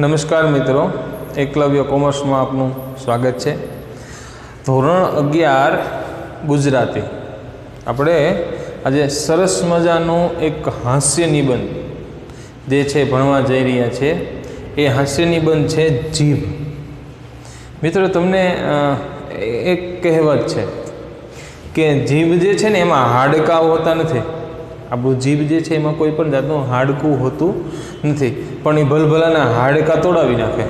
नमस्कार मित्रों, एकलव्य कॉमर्स में आपनु स्वागत है। धोरण 11 गुजराती આપણે આજે સરસ મજાનો એક હાસ્ય નિબંધ જે છે ભણવા જઈ રહ્યા છે। એ હાસ્ય નિબંધ છે જીભ। મિત્રો, તમને એક કહેવત છે કે જીભ જે છે ને એમાં હાડકાં હોતા નથી। આપણું જીભ જે છે એમાં કોઈ પણ જાતનું હાડકું હોતું નથી, પણ એ ભલભલાના હાડકાં તોડાવી નાખે।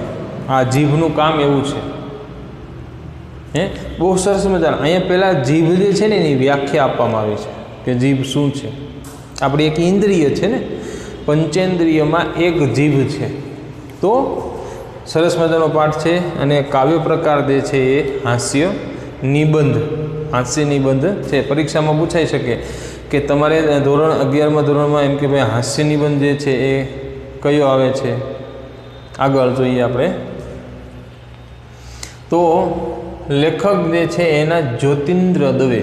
આ જીભનું કામ એવું છે। બહુ સરસ મજાના અહીંયા પહેલાં જીભ જે છે ને એની વ્યાખ્યા આપવામાં આવી છે કે જીભ શું છે। આપણી એક ઇન્દ્રિય છે ને, પંચેન્દ્રિયમાં એક જીભ છે। તો સરસ મજાનો પાઠ છે અને કાવ્ય પ્રકાર જે છે એ હાસ્ય નિબંધ છે। પરીક્ષામાં પૂછાઈ શકે કે તમારે ધોરણ 11માં ધોરણમાં એમ કે ભાઈ હાસ્ય નિબંધ જે છે એ કયો આવે છે। આગળ જોઈએ આપણે તો લેખક જે છે એના જ્યોતિન્દ્ર દવે,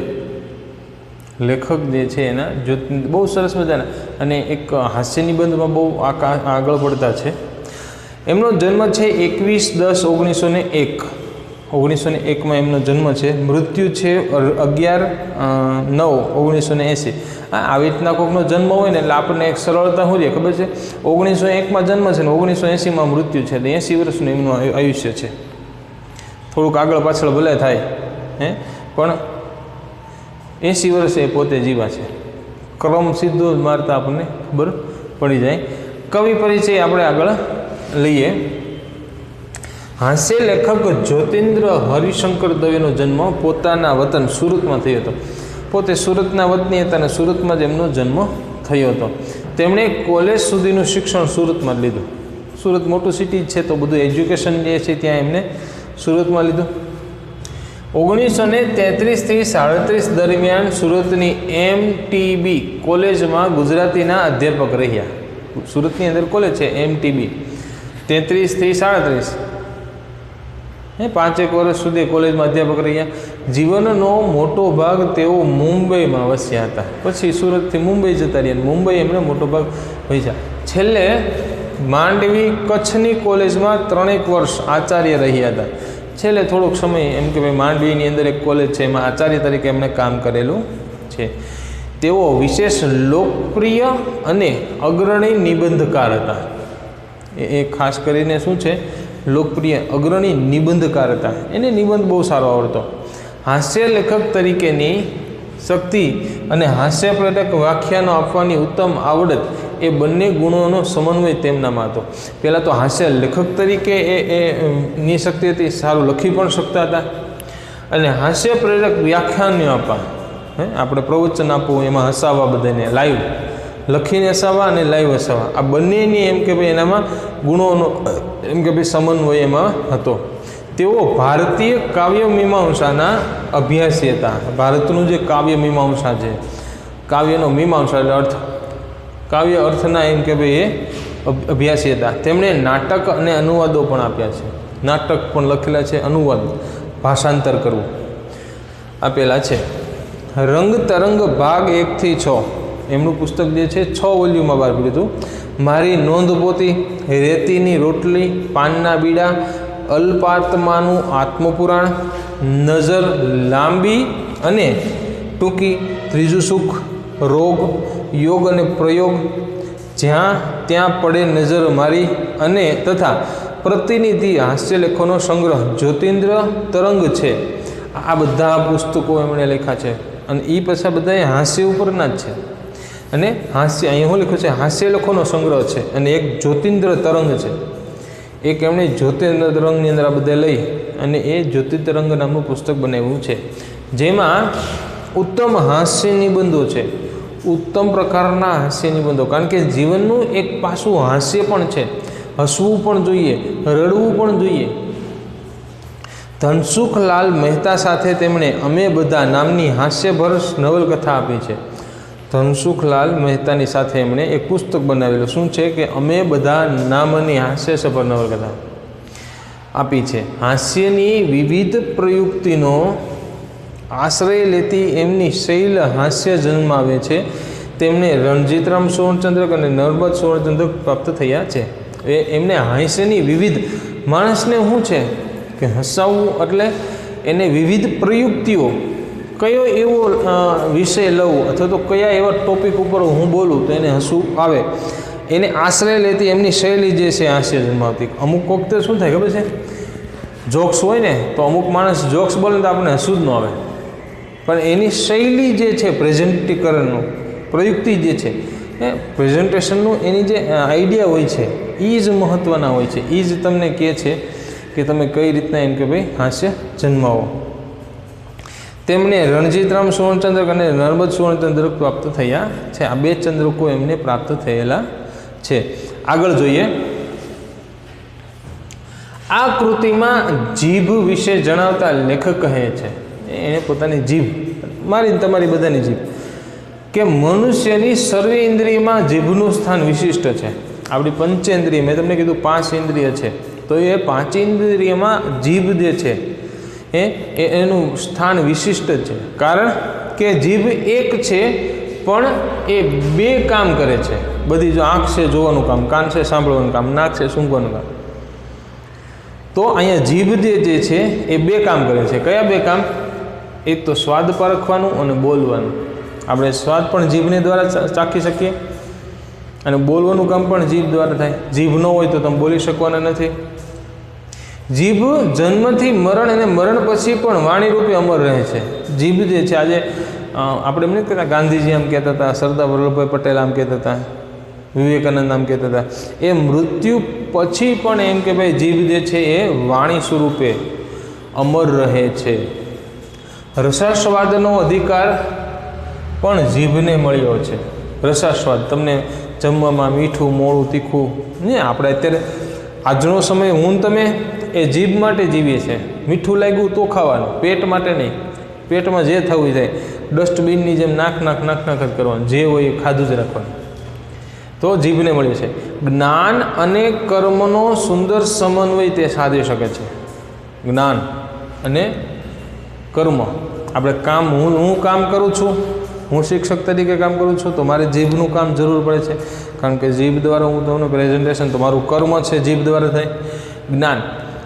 લેખક જે છે એના જ્યોતિન્દ્ર, બહુ સરસ મજાના અને એક હાસ્ય નિબંધમાં બહુ આગળ પડતા છે। એમનો જન્મ છે 21/10/1901 1901માં એમનો જન્મ છે। મૃત્યુ છે 11/9/1980। આવી રીતના કોઈકનો જન્મ હોય ને એટલે આપણને એક સરળતા શું છે ખબર છે, 1901માં જન્મ છે ને 1980માં મૃત્યુ છે, તો 80 વર્ષનું એમનું આયુષ્ય છે। થોડુંક આગળ પાછળ ભલે થાય પણ 80 વર્ષે પોતે જીવા છે। ક્રમ સીધો મારતા આપણને ખબર પડી જાય। કવિ પરિચય આપણે આગળ લઈએ। હાસ્ય લેખક જ્યોતિન્દ્ર હરિશંકર દવેનો જન્મ પોતાના વતન સુરતમાં થયો હતો। પોતે સુરતના વતની હતા અને સુરતમાં જ એમનો જન્મ થયો હતો। તેમણે કોલેજ સુધીનું શિક્ષણ સુરતમાં જ લીધું। સુરત મોટું સિટી છે તો બધું એજ્યુકેશન જે છે ત્યાં એમને સુરતમાં લીધું। 1933થી 37 દરમિયાન સુરતની MTB કોલેજમાં ગુજરાતીના અધ્યાપક રહ્યા। સુરતની અંદર કોલેજ છે MTB। 33થી 37 5 વર્ષ સુધી કોલેજમાં અધ્યાપક રહ્યા। જીવનનો મોટો ભાગ તેઓ મુંબઈમાં વસ્યા હતા। પછી સુરતથી મુંબઈ જતા રહ્યા, મુંબઈ એમણે મોટો ભાગ વસ્યા। છેલ્લે માંડવી કચ્છની કોલેજમાં 3 વર્ષ આચાર્ય રહ્યા હતા। છેલ્લે થોડોક સમય એમ કે ભાઈ માંડવીની અંદર એક કોલેજ છે એમાં આચાર્ય તરીકે એમણે કામ કરેલું છે। તેઓ વિશેષ લોકપ્રિય અને અગ્રણી નિબંધકાર હતા। એ ખાસ કરીને શું છે, લોકપ્રિય અગ્રણી નિબંધકાર હતા। એને નિબંધ બહુ સારો આવડતો। હાસ્ય લેખક તરીકેની શક્તિ અને હાસ્યપ્રેરક વ્યાખ્યાનો આપવાની ઉત્તમ આવડત એ બંને ગુણોનો સમન્વય તેમનામાં હતો। પહેલાં તો હાસ્ય લેખક તરીકે ની શક્તિ હતી, સારું લખી પણ શકતા હતા, અને હાસ્ય પ્રેરક વ્યાખ્યાનો આપવા, આપણે પ્રવચન આપવું એમાં હસાવવા બધાને, લાઈવ લખીને હસાવવા અને લાઈવ હસાવવા, આ બંનેની એમ કે ભાઈ એનામાં ગુણોનો એમ કે ભાઈ સમન્વય એમાં હતો। તેઓ ભારતીય કાવ્ય મીમાંસાના અભ્યાસી હતા। ભારતનું જે કાવ્ય મીમાંસા છે, કાવ્યનો મીમાંસા એટલે અર્થ, કાવ્ય અર્થના એમ કે ભાઈ એ અભ્યાસી હતા। તેમણે નાટક અને અનુવાદો પણ આપ્યા છે। નાટક પણ લખેલા છે, અનુવાદ ભાષાંતર કરવું આપેલા છે। રંગ તરંગ ભાગ 1થી 6 એમનું પુસ્તક જે છે 6 વોલ્યુમમાં બહાર પડ્યું હતું। મારી નોંધપોથી, રેતીની રોટલી, પાનના બીડા, અલ્પાત્માનું આત્મપુરાણ, નજર લાંબી અને ટૂંકી, ત્રીજું સુખ, રોગ, યોગ અને પ્રયોગ, જ્યાં ત્યાં પડે નજર મારી, અને તથા પ્રતિનિધિ હાસ્યલેખોનો સંગ્રહ જ્યોતિન્દ્ર તરંગ છે। આ બધા પુસ્તકો એમણે લખ્યા છે અને એ પાછા બધા હાસ્ય ઉપરના જ છે। અને હાસ્ય અહીંયા શું લખ્યું છે, હાસ્યલેખોનો સંગ્રહ છે અને એક જ્યોતિન્દ્ર તરંગ છે। એક એમણે જ્યોતિન્દ્ર તરંગની અંદર આ બધા લઈ અને એ જ્યોતિતરંગ નામનું પુસ્તક બનાવ્યું છે, જેમાં ઉત્તમ હાસ્ય નિબંધો છે, ઉત્તમ પ્રકારના હાસ્ય નિબંધો। કારણ કે જીવનનું એક પાસું હાસ્ય પણ છે, હસવું પણ જોઈએ, રડવું પણ જોઈએ। ધનસુખલાલ મહેતા સાથે તેમણે અમે બધા નામની હાસ્યભર નવલકથા આપી છે। ધનસુખલાલ મહેતાની સાથે એમણે એક પુસ્તક બનાવેલું, શું છે કે અમે બધા નામની હાસ્યસભર નવલકથા આપી છે। હાસ્યની વિવિધ પ્રયુક્તિનો આશ્રય લેતી એમની શૈલ હાસ્ય જન્માવે છે। તેમને રણજીતરામ સુવર્ણચંદ્રક અને નર્મદ સુવર્ણચંદ્રક પ્રાપ્ત થયા છે। એમને હાસ્યની વિવિધ માણસને શું છે કે હસાવવું એટલે એને વિવિધ પ્રયુક્તિઓ, કયો એવો વિષય લઉં અથવા તો કયા એવા ટોપિક ઉપર હું બોલું તો એને હસવું આવે, એને આશ્રય લેતી એમની શૈલી જે છે હાસ્ય જન્માવતી. અમુક વખતે શું થાય ખબર છે, જોક્સ હોય ને તો અમુક માણસ જોક્સ બોલે તો આપણને હસવું જ ન આવે, પણ એની શૈલી જે છે પ્રેઝન્ટીકરણનું પ્રયુક્તિ જે છે પ્રેઝન્ટેશનનું એની જે આઈડિયા હોય છે એ જ મહત્ત્વના હોય છે. એ જ તમને કહે છે કે તમે કઈ રીતના એમ કે ભાઈ હાસ્ય જન્માવો. તેમને રણજીતરામ સુવર્ણચંદ્રક અને નર્મદ સુવર્ણચંદ્રક પ્રાપ્ત થયા છે. આ 2 ચંદ્રકો એમને પ્રાપ્ત થયેલા છે. આગળ જોઈએ, આ કૃતિમાં જીભ વિશે જણાવતા લેખક કહે છે, એને પોતાની જીભ, મારી તમારી બધાની જીભ, કે મનુષ્યની સર્વે ઇન્દ્રિયમાં જીભનું સ્થાન વિશિષ્ટ છે. આપણી પંચેન્દ્રિય, મેં તમને કીધું 5 ઇન્દ્રિય છે, તો એ 5 ઇન્દ્રિયમાં જીભ જે છે એનું સ્થાન વિશિષ્ટ છે. કારણ કે જીભ એક છે પણ એ 2 કામ કરે છે. બધી જો આંખ છે જોવાનું કામ, કાન છે સાંભળવાનું કામ, નાક છે સૂંઘવાનું કામ, તો અહીંયા જીભ જે છે એ 2 કામ કરે છે. કયા 2 કામ? એક તો સ્વાદ પારખવાનું અને બોલવાનું. આપણે સ્વાદ પણ જીભને દ્વારા ચાખી શકીએ અને બોલવાનું કામ પણ જીભ દ્વારા થાય. જીભ ન હોય તો તમે બોલી શકવાના નથી. જીભ જન્મથી મરણ અને મરણ પછી પણ વાણીરૂપે અમર રહે છે. જીભ જે છે, આજે આપણે એમ નથી કહેતા ગાંધીજી આમ કહેતા હતા, સરદાર વલ્લભભાઈ પટેલ આમ કહેતા હતા, વિવેકાનંદ આમ કહેતા હતા, એ મૃત્યુ પછી પણ એમ કે ભાઈ જીભ જે છે એ વાણી સ્વરૂપે અમર રહે છે. રસાસ્વાદનો અધિકાર પણ જીભને મળ્યો છે. રસાસ્વાદ, તમને જમવામાં મીઠું, મોળું, તીખું, ને આપણે અત્યારે આજનો સમય હું તમે એ જીભ માટે જીવીએ છીએ. મીઠું લાગ્યું તો ખાવાનું, પેટ માટે નહીં. પેટમાં જે થવું જાય, ડસ્ટબિનની જેમ નાક જ કરવાનું, જે હોય એ ખાધું જ રાખવાનું. તો જીભને મળ્યું છે. જ્ઞાન અને કર્મનો સુંદર સમન્વય તે સાધી શકે છે. જ્ઞાન અને કર્મ, આપણે કામ, હું કામ કરું છું, હું શિક્ષક તરીકે કામ કરું છું તો મારે જીભનું કામ જરૂર પડે છે, કારણ કે જીભ દ્વારા હું તમને પ્રેઝન્ટેશન, તો મારું કર્મ છે જીભ દ્વારા થાય. જ્ઞાન,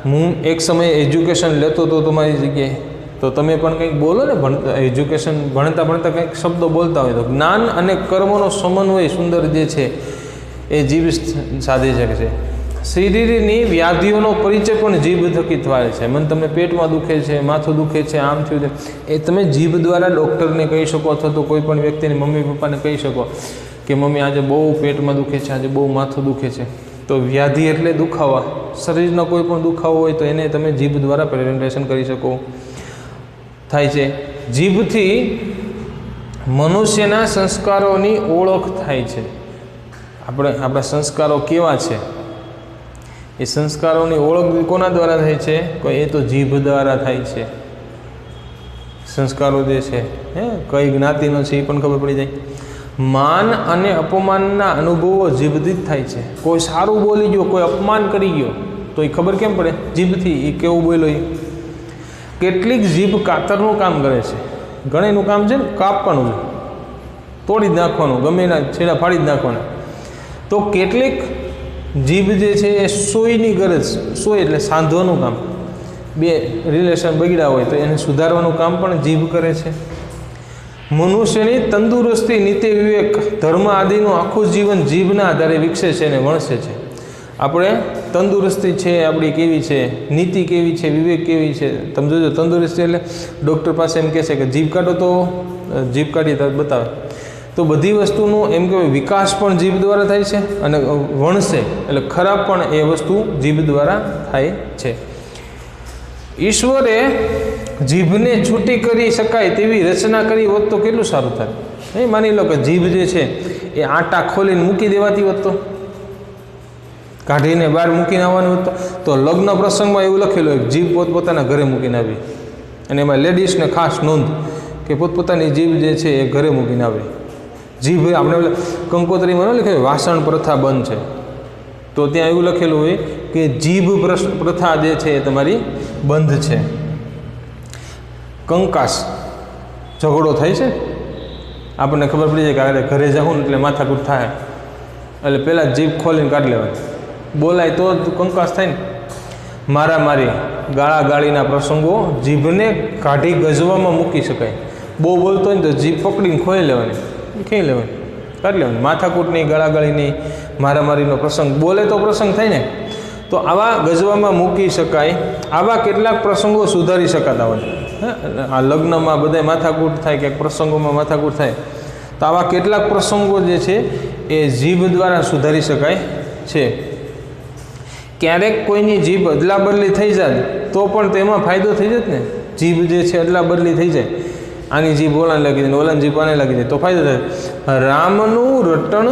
હું એક સમયે એજ્યુકેશન લેતો હતો તમારી જગ્યાએ, તો તમે પણ કંઈક બોલો ને, એજ્યુકેશન ભણતા કંઈક શબ્દો બોલતા હોય, તો જ્ઞાન અને કર્મનો સમન્વય સુંદર જે છે એ જીભ સાધી શકે છે. શરીરની વ્યાધિઓનો પરિચય પણ જીભ થકી થાય છે. મને તમને પેટમાં દુખે છે, માથું દુખે છે, આમ થયું છે, એ તમે જીભ દ્વારા ડૉક્ટરને કહી શકો અથવા તો કોઈ પણ વ્યક્તિને, મમ્મી પપ્પાને કહી શકો કે મમ્મી આજે બહુ પેટમાં દુખે છે, આજે બહુ માથું દુખે છે. તો વ્યાધિ એટલે દુખાવા, શરીરના કોઈ પણ દુખાવો હોય તો એને તમે જીભ દ્વારા પ્રેઝન્ટેશન કરી શકો થાય છે. જીભથી મનુષ્યના સંસ્કારોની ઓળખ થાય છે. આપણા સંસ્કારો કેવા છે એ સંસ્કારોની ઓળખ કોના દ્વારા થાય છે? કોઈ એ તો જીભ દ્વારા થાય છે. સંસ્કારો જે છે કઈ જ્ઞાતિનો છે એ પણ ખબર પડી જાય. માન અને અપમાનના અનુભવો જીભથી જ થાય છે. કોઈ સારું બોલી ગયો, કોઈ અપમાન કરી ગયો તો એ ખબર કેમ પડે? જીભથી. એ કેવું બોલ્યો એ. કેટલીક જીભ કાતરનું કામ કરે છે. ઘણીનું કામ છે ને કાપવાનું છે, તોડી જ નાખવાનું, ગમે એના છેડા ફાડી જ નાખવાના. તો કેટલીક જીભ જે છે એ સોયની ગરજ, સોય એટલે સાંધવાનું કામ, 2 રિલેશન બગડ્યા હોય તો એને સુધારવાનું કામ પણ જીભ કરે છે. મનુષ્યની તંદુરસ્તી, નીતિ, વિવેક, ધર્મ આદિનું આખું જીવન જીભના આધારે વિકસે છે અને વણસે છે. આપણે તંદુરસ્તી છે આપણી કેવી છે, નીતિ કેવી છે, વિવેક કેવી છે, તમે જોજો. તંદુરસ્તી એટલે ડૉક્ટર પાસે એમ કહે છે કે જીભ કાઢો, તો જીભ કાઢી તો બતાવે. તો બધી વસ્તુનો એમ કહેવાય વિકાસ પણ જીભ દ્વારા થાય છે અને વણસે એટલે ખરાબ પણ એ વસ્તુ જીભ દ્વારા થાય છે. ઈશ્વરે જીભને છૂટી કરી શકાય તેવી રચના કરી હોત તો કેટલું સારું થાય. નહીં માની લો કે જીભ જે છે એ આટા ખોલીને મૂકી દેવાતી હોત, તો કાઢીને બહાર મૂકીને આવવાનું હોત, તો લગ્ન પ્રસંગમાં એવું લખેલું હોય જીભ પોતપોતાના ઘરે મૂકીને આવી. અને એમાં લેડીઝને ખાસ નોંધ કે પોતપોતાની જીભ જે છે એ ઘરે મૂકીને આવે. જીભ આપણે કંકોત્રીમાં ન લખેલું વાસણ પ્રથા બંધ છે, તો ત્યાં એવું લખેલું હોય કે જીભ પ્રથા જે છે એ તમારી બંધ છે. કંકાસ, ઝઘડો થાય છે, આપણને ખબર પડી જાય કે ઘરે જાઉં ને એટલે માથાકૂટ થાય, એટલે પહેલાં જીભ ખોલીને કાઢી લેવાની. બોલાય તો જ કંકાસ થાય ને. મારામારી, ગાળાગાળીના પ્રસંગો જીભને કાઢી ગજવામાં મૂકી શકાય. બહુ બોલતો હોય ને તો જીભ પકડીને ખોઈ લેવાની, ખેઈ લેવાની, કાઢી લેવાની. માથાકૂટની, ગાળાગાળીની, મારામારીનો પ્રસંગ બોલે તો પ્રસંગ થાય ને. તો આવા ગજવામાં મૂકી શકાય. આવા કેટલાક પ્રસંગો સુધારી શકાતા હોય. આ લગ્નમાં બધાય માથાકૂટ થાય, કે પ્રસંગોમાં માથાકૂટ થાય, તો આવા કેટલાક પ્રસંગો જે છે એ જીભ દ્વારા સુધારી શકાય છે. ક્યારેક કોઈની જીભ અદલા બદલી થઈ જાય તો પણ તેમાં ફાયદો થઈ જાય ને. જીભ જે છે અદલા બદલી થઈ જાય, આની જીભ ઓલાને લાગી જાય, ઓલાની જીભ આને લાગી જાય તો ફાયદો થાય. રામનું રટણ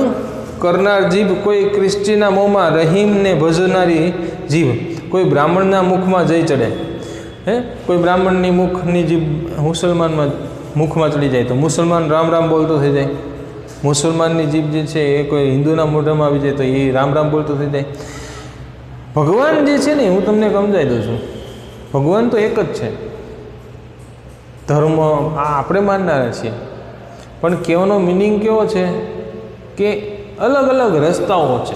કરનાર જીભ કોઈ ક્રિશ્ચીના મોંમાં રહીમને ભજનારી જીભ કોઈ બ્રાહ્મણના મુખમાં જઈ ચડે. કોઈ બ્રાહ્મણની મુખની જીભ મુસલમાનમાં મુખમાં ચડી જાય તો મુસલમાન રામ રામ બોલતો થઈ જાય. મુસલમાનની જીભ જે છે એ કોઈ હિન્દુના મોઢામાં આવી જાય તો એ રામ રામ બોલતો થઈ જાય. ભગવાન જે છે ને, હું તમને સમજાવી દઉં છું, ભગવાન તો એક જ છે. ધર્મ આ આપણે માનનારા છીએ, પણ કહેવાનો મિનિંગ કેવો છે કે અલગ અલગ રસ્તાઓ છે.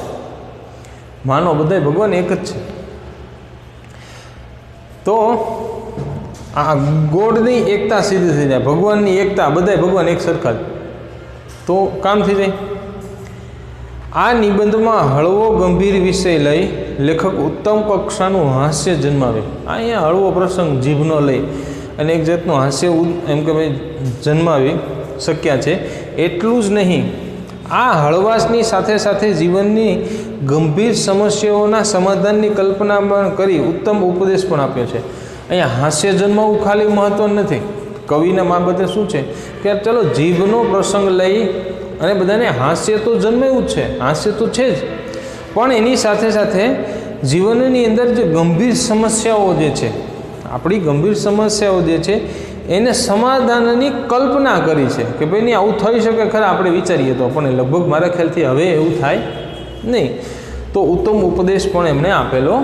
માનો બધા ભગવાન એક જ છે. તો આ ગોળની એકતા સીધી થઈ જાય, ભગવાનની એકતા, બધા ભગવાન એક સરખા જ, તો કામ થઈ જાય. આ નિબંધમાં હળવો ગંભીર વિષય લઈ લેખક ઉત્તમ કક્ષાનું હાસ્ય જન્માવે. અહીંયા હળવો પ્રસંગ જીભનો લઈ અને એક જાતનું હાસ્ય એમ કે ભાઈ જન્માવી શક્યા છે. એટલું જ નહીં, આ હળવાશની સાથે સાથે જીવનની ગંભીર સમસ્યાઓના સમાધાનની કલ્પના પણ કરી ઉત્તમ ઉપદેશ પણ આપ્યો છે. અહીંયા હાસ્ય જન્માવું ખાલી મહત્વ નથી. કવિના બાબતે શું છે કે ચલો જીભનો પ્રસંગ લઈ અને બધાને હાસ્ય તો જન્મેવું જ છે, હાસ્ય તો છે જ, પણ એની સાથે સાથે જીવનની અંદર જે ગંભીર સમસ્યાઓ જે છે, આપણી ગંભીર સમસ્યાઓ જે છે એને સમાધાનની કલ્પના કરી છે કે ભાઈ નહીં આવું થઈ શકે ખરા, આપણે વિચારીએ તો, પણ લગભગ મારા ખ્યાલથી હવે એવું થાય નહીં. તો ઉત્તમ ઉપદેશ પણ એમણે આપેલો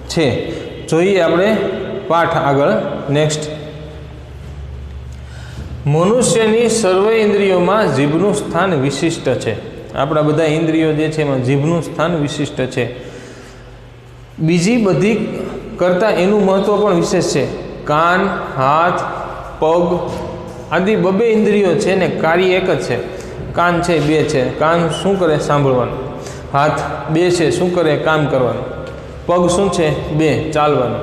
છે. જોઈએ આપણે પાઠ આગળ. નેક્સ્ટ, મનુષ્યની સર્વ ઇન્દ્રિયોમાં જીભનું સ્થાન વિશિષ્ટ છે. આપણા બધા ઇન્દ્રિયો જે છે એમાં જીભનું સ્થાન વિશિષ્ટ છે. બીજી બધી કરતાં એનું મહત્ત્વ પણ વિશેષ છે. કાન, હાથ, પગ આદિ બબે ઇન્દ્રિયો છે ને કાર્ય એક જ છે. કાન છે, બે છે, કાન શું કરે? સાંભળવાનું. હાથ બે છે, શું કરે? કામ કરવાનું. પગ શું છે? બે, ચાલવાનું.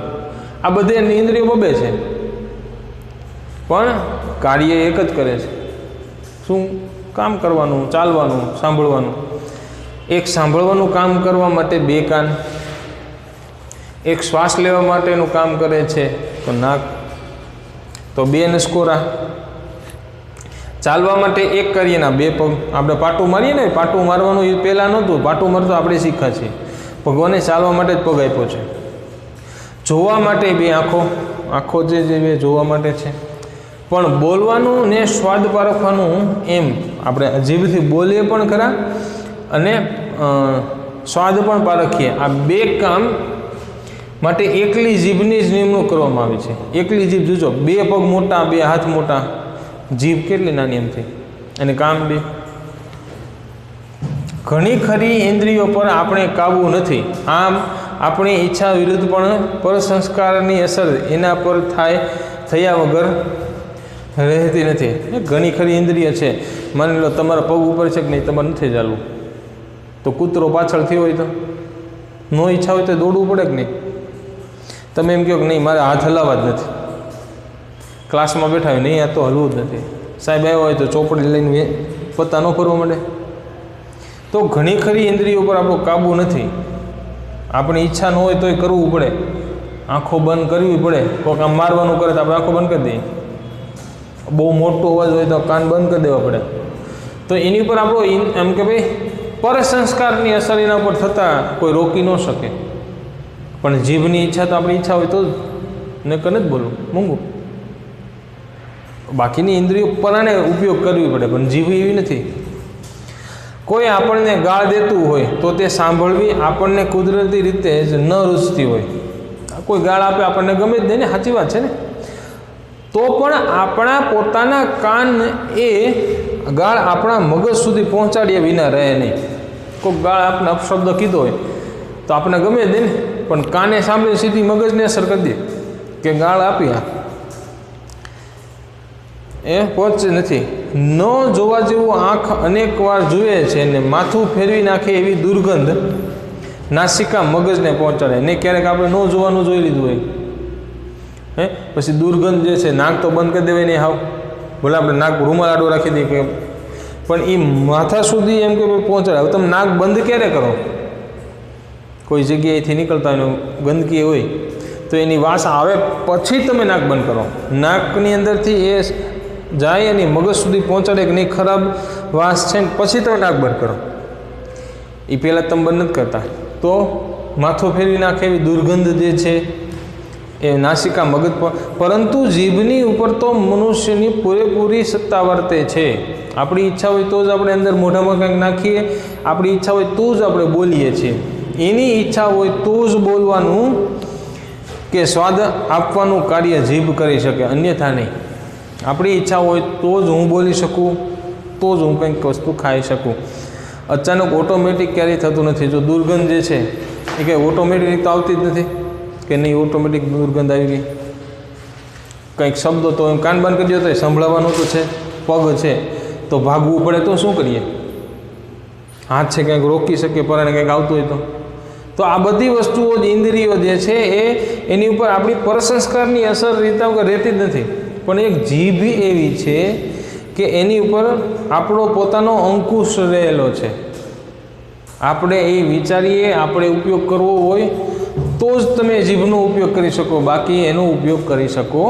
આ બધે ઇન્દ્રિયો બબે છે, પણ કાર્ય એક જ કરે છે. શું? કામ કરવાનું, ચાલવાનું, સાંભળવાનું. એક સાંભળવાનું કામ કરવા માટે બે કાન, એક શ્વાસ લેવા માટેનું કામ કરે છે તો નાક, તો બે નસકોરા. ચાલવા માટે એક કરીએ ના બે પગ. આપણે પાટું મારીએ ને, પાટું મારવાનું એ પહેલાં નહોતું, પાટું મારતો આપણે શીખ્યા છીએ. ભગવાને ચાલવા માટે જ પગ આપ્યો છે. જોવા માટે બે આંખો, આંખો જે બે જોવા માટે છે. પણ બોલવાનું ને સ્વાદ પારખવાનું એમ આપણે જીભથી બોલીએ પણ ખરા અને સ્વાદ પણ પારખીએ. આ બે કામ માટે એકલી જીભની જ નિમણૂક કરવામાં આવી છે. એકલી જીભ જોજો, બે પગ મોટા, બે હાથ મોટા, જીભ કેટલી નાની એમથી, અને કામ બે. ઘણી ખરી ઇન્દ્રિયો પર આપણે કાબૂ નથી. આમ આપણી ઈચ્છા વિરુદ્ધ પણ પર સંસ્કારની અસર એના પર થયા વગર રહેતી નથી. ઘણી ખરી ઇન્દ્રિય છે. માની લો તમારા પગ ઉપર છે કે નહીં, તમારે નથી ચાલવું, તો કૂતરો પાછળ થયો હોય તો નો ઈચ્છા હોય તો દોડવું પડે કે નહીં? તમે એમ કહો કે નહીં મારે હાથ હલાવવા જ નથી, ક્લાસમાં બેઠા હોય નહીં આ તો હલવું જ નથી, સાહેબ આવ્યો હોય તો ચોપડી લઈને પત્તા ન ફરવા માંડે. તો ઘણી ખરી ઇન્દ્રિયો પર આપણો કાબૂ નથી. આપણી ઈચ્છા ન હોય તોય કરવું પડે, આંખો બંધ કરવી પડે. કોઈક આમ મારવાનું કરે તો આપણે આંખો બંધ કરી દઈએ, બહુ મોટો અવાજ હોય તો કાન બંધ કરી દેવા પડે. તો એની ઉપર આપણો એમ કે ભાઈ પર સંસ્કારની અસર એના ઉપર થતાં કોઈ રોકી ન શકે. પણ જીભની ઈચ્છા તો આપણી ઈચ્છા હોય તો જ ને કને જ બોલવું મૂંગું. બાકીની ઇન્દ્રિયો પરાને ઉપયોગ કરવી પડે, પણ જીભ એવી નથી. કોઈ આપણને ગાળ દેતું હોય તો તે સાંભળવી આપણને કુદરતી રીતે જ ન રૂચતી હોય. કોઈ ગાળ આપે આપણને ગમે જ નહીં ને, સાચી વાત છે ને. તો પણ આપણા પોતાના કાન એ ગાળ આપણા મગજ સુધી પહોંચાડ્યા વિના રહે નહીં. કોઈ ગાળ આપણે અપશબ્દ કીધો હોય તો આપણે ગમે દે ને, પણ કાને સાંભળીને સીધી મગજને અસર કરી દે કે ગાળ આપી આ એ પહોંચે નથી. ન જોવા જેવું આંખ અનેક વાર જુએ છે ને માથું ફેરવી નાખે એવી દુર્ગંધ નાસિકા મગજને પહોંચાડે ને. ક્યારેક આપણે ન જોવાનું જોઈ લીધું હોય હે, પછી દુર્ગંધ જે છે નાક તો બંધ કરી દેવાય નહીં, હાવ ભલે આપણે નાક રૂમાલ આડો રાખી દઈએ કે, પણ એ માથા સુધી એમ કે પહોંચાડે. હવે તમે નાક બંધ ક્યારે કરો? કોઈ જગ્યાએથી નીકળતા હોય ગંદકી હોય તો એની વાસ આવે પછી તમે નાક બંધ કરો. નાકની અંદરથી એ જાય અને મગજ સુધી પહોંચાડે કે નહીં ખરાબ વાસ છે ને પછી તમે નાક બંધ કરો. એ પહેલાં તમે બંધ નથી કરતા તો માથું ફેરવી નાખે એવી દુર્ગંધ જે છે એ નાસિકા મગજ પર. પરંતુ જીભની ઉપર તો મનુષ્યની પૂરેપૂરી સત્તા વર્તે છે. આપણી ઈચ્છા હોય તો જ આપણે અંદર મોઢામાં કંઈક નાખીએ, આપણી ઈચ્છા હોય તો જ આપણે બોલીએ છીએ. એની ઈચ્છા હોય તો જ બોલવાનું કે સ્વાદ આપવાનું કાર્ય જીભ કરી શકે, અન્યથા નહીં. આપણી ઈચ્છા હોય તો જ હું બોલી શકું, તો જ હું કંઈક વસ્તુ ખાઈ શકું. અચાનક ઓટોમેટિક ક્યારેય થતું નથી. જો દુર્ગંધ જે છે એ કંઈ ઓટોમેટિક તો આવતી જ નથી કે નહીં, ઓટોમેટિક દુર્ગંધ આવી ગઈ. કંઈક શબ્દો તો એમ કાન બંધ કરી દો તો સંભળાવવાનું તો છે, પગ છે તો ભાગવું પડે તો શું કરીએ, હાથ છે કંઈક રોકી શકીએ, પરાણે કંઈક આવતું હોય તો આ બધી વસ્તુઓ જ ઇન્દ્રિયો જે છે એ એની ઉપર આપણી પરસંસ્કારની અસર રહેતી જ નથી. પણ એક જીભ એવી છે કે એની ઉપર આપણો પોતાનો અંકુશ રહેલો છે. આપણે એ વિચારીએ, આપણે ઉપયોગ કરવો હોય તો જ તમે જીભનો ઉપયોગ કરી શકો, બાકી એનો ઉપયોગ કરી શકો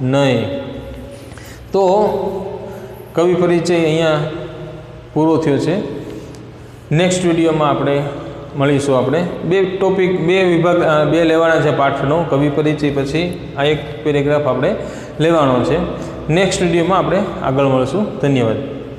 નહીં. તો કવિ પરિચય અહીંયા પૂરો થયો છે. નેક્સ્ટ વિડીયોમાં આપણે મળીશું. આપણે બે ટોપિક, બે વિભાગ, બે લેવાના છે પાઠનો, કવિ પરિચય પછી આ એક પેરેગ્રાફ આપણે લેવાનો છે. નેક્સ્ટ વિડીયોમાં આપણે આગળ મળીશું. ધન્યવાદ.